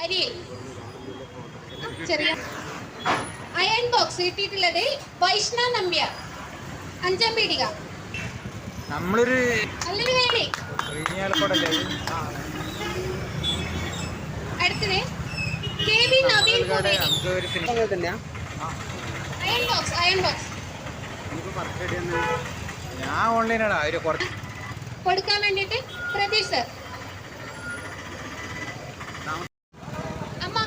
അരിയിൽ ചെറിയ iron box കിട്ടിയിട്ടുള്ളത് വൈഷ്ണ നമ്പ്യാർ 5 പീടിക. നമ്മളൊരു നല്ലൊരു വേലി. അടുത്തത് KB Naveen Kuveri. Iron box ഞാൻ ഓൺലൈനാണ് കൊടുക്കാൻ വേണ്ടിയിട്ട് പ്രതീഷ് സർ. അമ്മ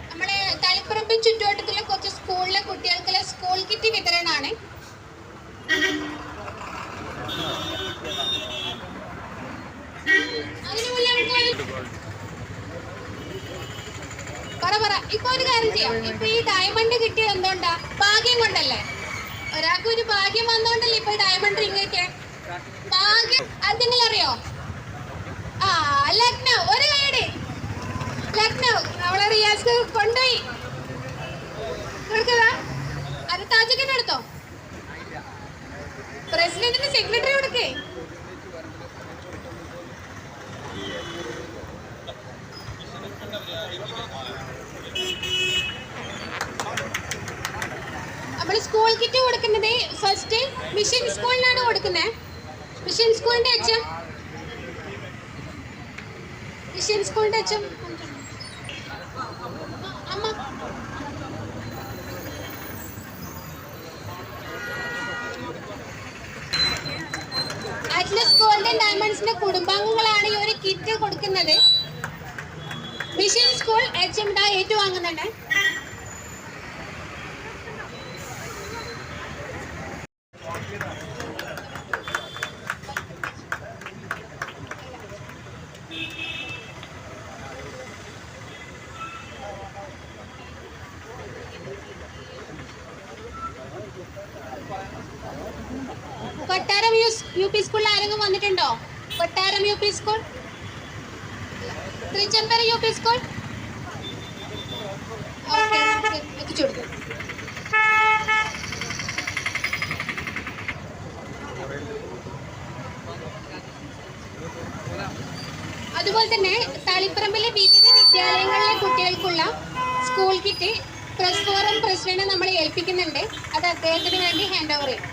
നമ്മളെ തളിപ്പറമ്പ് ചുറ്റുവട്ടത്തിലെ കുറച്ച് സ്കൂളിലെ കുട്ടികൾക്കുള്ള സ്കൂൾ കിറ്റ് വിതരണമാണ്. ഇപ്പൊ ഒരു കാര്യം ചെയ്യാം. ഇപ്പൊ ഈ ഡയമണ്ട് കിട്ടിയത് എന്തുകൊണ്ടാ? ഭാഗ്യം കൊണ്ടല്ലേ? ഒരാൾക്ക് ഒരു ഭാഗ്യം വന്നോണ്ടല്ലേ ഇപ്പൊ ഡയമണ്ട് റിംഗ് ഒക്കെ ഭാഗ്യം. അത് നിങ്ങൾ അറിയോ? ലക്നൗ. ഒരു കൈയുടെ ലക്നൗ നമ്മളെ റിയാസ് കൊണ്ടുപോയി കൊടുക്കതാ. അത് താജുക്കിന്റെ അടുത്തോ? പ്രസിഡന്റിന്റെ സെക്രട്ടറി കൊടുക്കേ. നമ്മൾ സ്കൂൾ കിറ്റ് കൊടുക്കുന്നത് ഫസ്റ്റ് മിഷൻ സ്കൂളിനാണ് കൊടുക്കുന്നത്. മിഷൻ സ്കൂളിന്റെ അച്ഛൻ അമ്മ അറ്റ്ലസ് ഗോൾഡൻ ഡയമണ്ട്സിന്റെ കുടുംബാംഗങ്ങളാണ് ഈ ഒരു കിറ്റ് കൊടുക്കുന്നത്. മിഷൻ സ്കൂൾ HM ഏറ്റുവാങ്ങുന്നുണ്ട്. കൊട്ടാരം UP സ്കൂളിൽ ആരെങ്കിലും വന്നിട്ടുണ്ടോ? Kottaram UP school, Thrichambaram UP school. എത്തിച്ചു കൊടുക്കും. അതുപോലെ തന്നെ തളിപ്പറമ്പിലെ വിവിധ വിദ്യാലയങ്ങളിലെ കുട്ടികൾക്കുള്ള school kit press forum president നമ്മൾ ഏൽപ്പിക്കുന്നുണ്ട്. അത് അദ്ദേഹത്തിന് വേണ്ടി ഹാൻഡ് ഓവർ ചെയ്യും.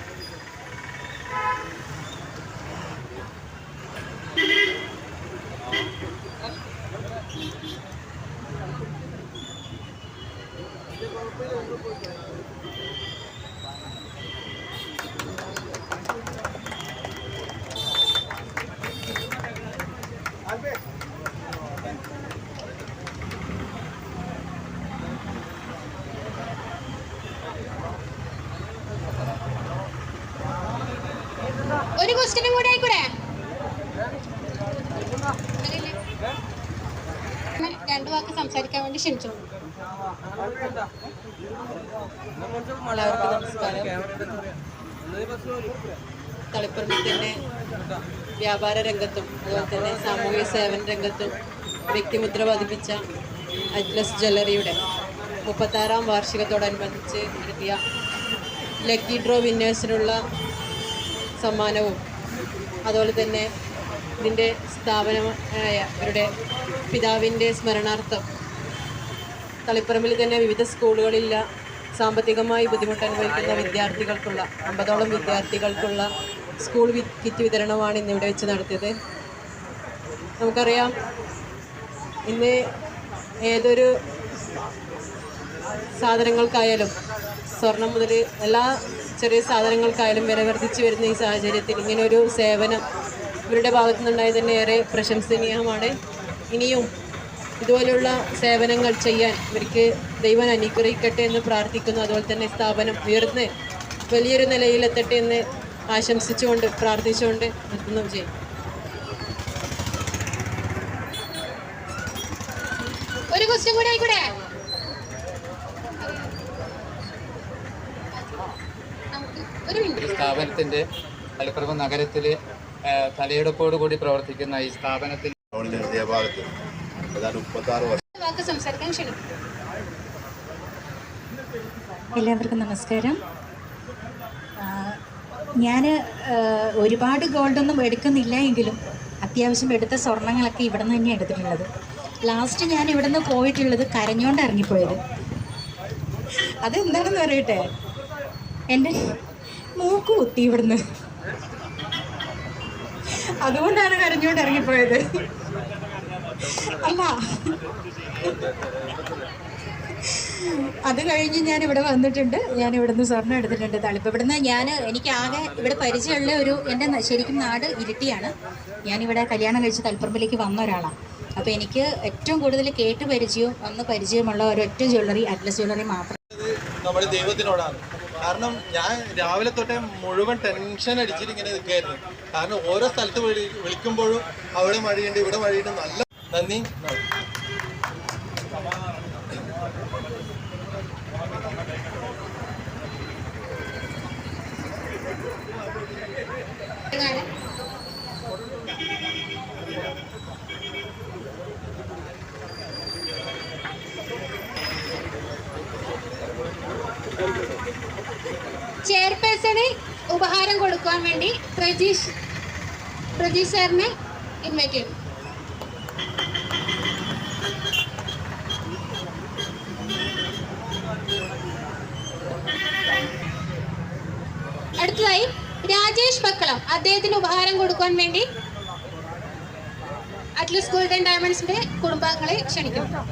ഒരു ക്വസ്റ്റ്യനും കൂടെ ആയിക്കൂടെ? 2 വാക്ക് സംസാരിക്കാൻ വേണ്ടി ക്ഷണിച്ചോളൂ. എല്ലാവർക്കും നമസ്കാരം. തളിപ്പറമ്പത്തിന്റെ വ്യാപാര രംഗത്തും അതുപോലെ തന്നെ സാമൂഹിക സേവന രംഗത്തും വ്യക്തിമുദ്ര പതിപ്പിച്ച അറ്റ്ലസ് ജ്വല്ലറിയുടെ 36ാം വാർഷികത്തോടനുബന്ധിച്ച് നടത്തിയ ലക്കി ഡ്രോ വിന്നേഴ്സിനുള്ള സമ്മാനവും അതുപോലെ തന്നെ ഇതിൻ്റെ സ്ഥാപനമായ ഇവരുടെ പിതാവിൻ്റെ സ്മരണാർത്ഥം തളിപ്പറമ്പിൽ തന്നെ വിവിധ സ്കൂളുകളില്ല സാമ്പത്തികമായി ബുദ്ധിമുട്ട് അനുഭവിക്കുന്ന വിദ്യാർത്ഥികൾക്കുള്ള 50ഓളം വിദ്യാർത്ഥികൾക്കുള്ള സ്കൂൾ കിറ്റ് വിതരണമാണ് ഇന്നിവിടെ വെച്ച് നടത്തിയത്. നമുക്കറിയാം, ഇന്ന് ഏതൊരു സാധനങ്ങൾക്കായാലും സ്വർണം മുതൽ എല്ലാ ചെറിയ സാധനങ്ങൾക്കായാലും വില വർദ്ധിച്ചു വരുന്ന ഈ സാഹചര്യത്തിൽ ഇങ്ങനെയൊരു സേവനം ഇവരുടെ ഭാഗത്തു നിന്നുണ്ടായത് തന്നെ ഏറെ പ്രശംസനീയമാണ്. ഇനിയും ഇതുപോലുള്ള സേവനങ്ങൾ ചെയ്യാൻ ഇവർക്ക് ദൈവം അനുഗ്രഹിക്കട്ടെ എന്ന് പ്രാർത്ഥിക്കുന്നു. അതുപോലെ തന്നെ സ്ഥാപനം ഉയർന്ന് വലിയൊരു നിലയിലെത്തട്ടെ എന്ന് ആശംസിച്ചുകൊണ്ട് പ്രാർത്ഥിച്ചുകൊണ്ട് നിർത്തുന്നു. വിജയം. ഒരു ക്വസ്റ്റ്യൻ കൂടെ ആയിക്കൂടെ? ഒരു മിനിറ്റ്. സ്ഥാപനത്തിന്റെ തളിപ്പറമ്പ് നഗരത്തിലെ തലയെടുപ്പോടു കൂടി പ്രവർത്തിക്കുന്ന ഈ സ്ഥാപനത്തിൽ വാക്ക് സംസാരിക്കാൻ ക്ഷണിക്കും. എല്ലാവർക്കും നമസ്കാരം. ഞാൻ ഒരുപാട് ഗോൾഡൊന്നും എടുക്കുന്നില്ല എങ്കിലും അത്യാവശ്യം എടുത്ത സ്വർണ്ണങ്ങളൊക്കെ ഇവിടെ നിന്ന് തന്നെയാണ് എടുത്തിട്ടുള്ളത്. ലാസ്റ്റ് ഞാൻ ഇവിടെ നിന്ന് പോയിട്ടുള്ളത് കരഞ്ഞോണ്ട് ഇറങ്ങിപ്പോയത്. അതെന്താണെന്ന് പറയട്ടെ, എൻ്റെ മൂക്ക് കുത്തി ഇവിടുന്ന്, അതുകൊണ്ടാണ് കരഞ്ഞോണ്ട് ഇറങ്ങിപ്പോയത്. അല്ല, അത് കഴിഞ്ഞ് ഞാൻ ഇവിടെ വന്നിട്ടുണ്ട്. ഞാൻ ഇവിടുന്ന് സ്വർണ്ണം എടുത്തിട്ടുണ്ട്. തളിപ്പ് ഇവിടുന്ന് എനിക്ക് ആകെ ഇവിടെ പരിചയമുള്ള എൻ്റെ ശരിക്കും നാട് ഇരിട്ടിയാണ്. ഞാനിവിടെ കല്യാണം കഴിച്ച് തളിപ്പറമ്പിലേക്ക് വന്ന ഒരാളാണ്. അപ്പോൾ എനിക്ക് ഏറ്റവും കൂടുതൽ കേട്ട് പരിചയമുള്ള ഒരൊറ്റ ജ്വല്ലറി അറ്റ്ലസ് ജ്വല്ലറി മാത്രം. നമ്മുടെ ദൈവത്തിനോടാണ്. കാരണം ഞാൻ രാവിലെ തൊട്ടേ മുഴുവൻ ടെൻഷൻ അടിച്ചിട്ട് ഇങ്ങനെ നിൽക്കുകയായിരുന്നു. കാരണം ഓരോ സ്ഥലത്ത് വിളിക്കുമ്പോഴും അവിടെ മഴയുണ്ട്, ഇവിടെ മഴയുണ്ട്. നല്ല നന്ദി. ചെയർപേഴ്സണ് ഉപഹാരം കൊടുക്കാൻ വേണ്ടി പ്രജീഷ് സാറിനെ ഇൻവൈറ്റ് ചെയ്തു. അടുത്തതായി രാജേഷ് ബക്കളം, അദ്ദേഹത്തിന് ഉപഹാരം കൊടുക്കാൻ വേണ്ടി അറ്റ്ലസ് ഗോൾഡ് ആൻഡ് ഡയമണ്ട്സിന്റെ കുടുംബാംഗങ്ങളെ ക്ഷണിക്കുന്നു.